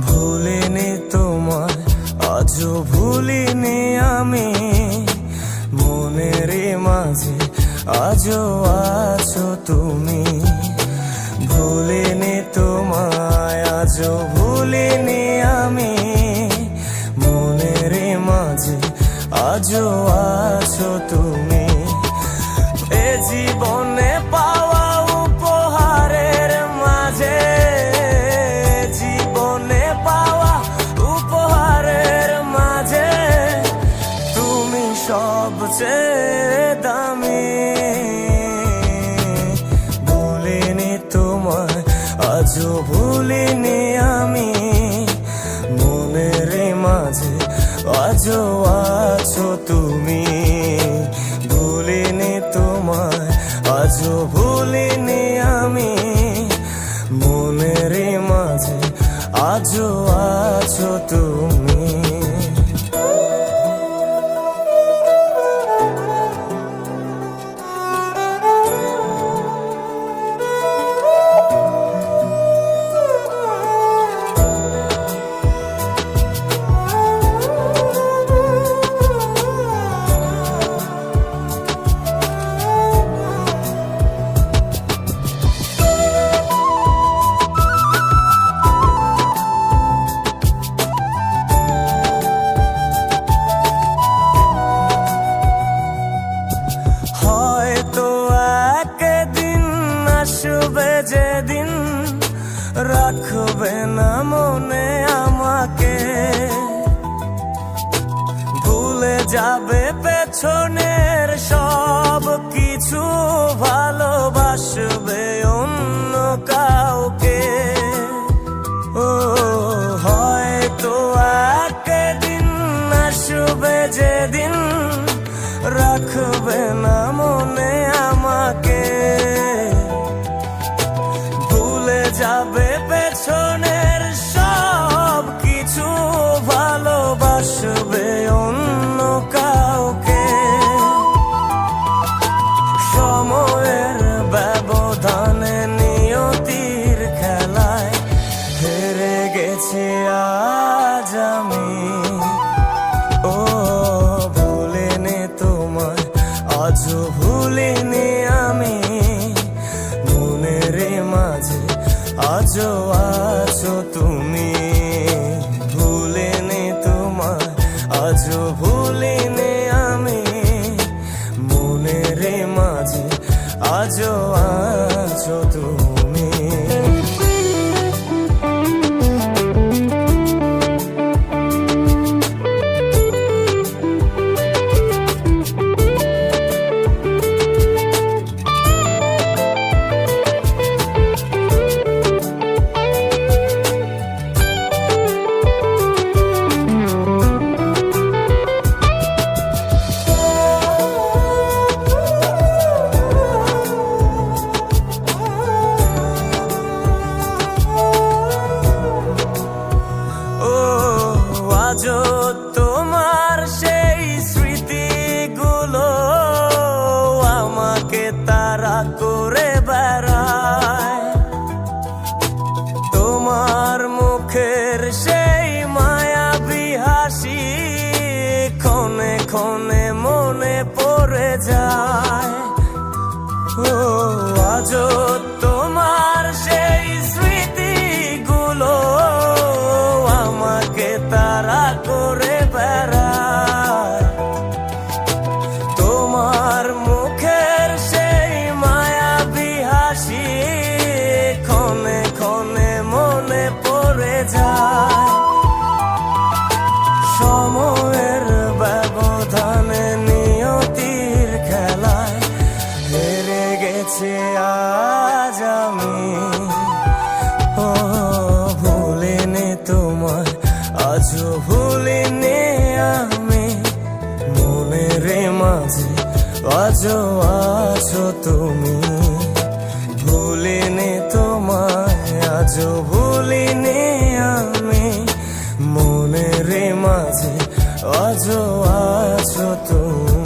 ভুলিনি তোমায়, আজও ভুলিনি আমি, মনের মাঝে আজও আছো তুমি। ভুলিনি তোমায়, আজও ভুলিনি আমি, মনের মাঝে আজও আছো তুমি। এ জীবনে পাওয়া উপহারের মাঝে, জীবনে পাওয়া উপহারের মাঝে তুমি সবচেয়ে দামি। ভুলিনি তোমায়, আজও ভুলিনি আমি, মনের মাঝে আজও আছো তুমি। ভুলিনি তোমায়, আজও ভুলিনি আমি, মনের মাঝে আজও আছো তুমি। আসবে যেদিন রাখবে না মনে আমাকে, ভুলে যাবে পেছনের সব কিছু, ভালোবাসবে অন্য কাউকে। ও হয়তো একদিন আসবে যেদিন রাখবে না মনে আমাকে, যাবে পেছনের সব কিছু, ভালোবাসবে অন্য কাউকে। সময়ের ব্যবধানে নিয়তির খেলায় হেরে গেছি আজ আমি। ও ভুলিনি তোমায়, আজও ভুলিনি আমি, মনের মাঝে আজও আছো তুমি। ভুলিনি তোমায়, আজও ভুলিনি আমি, মনের মাঝে আজও আছো তুমি। আজও তোমার সেই স্মৃতিগুলো আমাকে তাড়া করে বেড়ায়, তোমার মুখের সেই মায়াবী হাসি ক্ষণে ক্ষণে মনে পড়ে যায়। ও আজও তোমার সেই স্মৃতিগুলো আমাকে তাড়া করে বেড়ায়, তোমার মুখের সেই মায়াবী হাসি ক্ষণে ক্ষণে মনে পড়ে যায়। সময়ের ব্যবধানে নিয়তির খেলায় হেরে গেছি আজ আমি। ও ভুলিনি তোমায়, আজও ভুলিনি আমি, মনের মাঝে আজও আছো তুমি। ভুলিনি তোমায়, আজও ভুলিনি আমি, মনের মাঝে আজও আছো তুমি।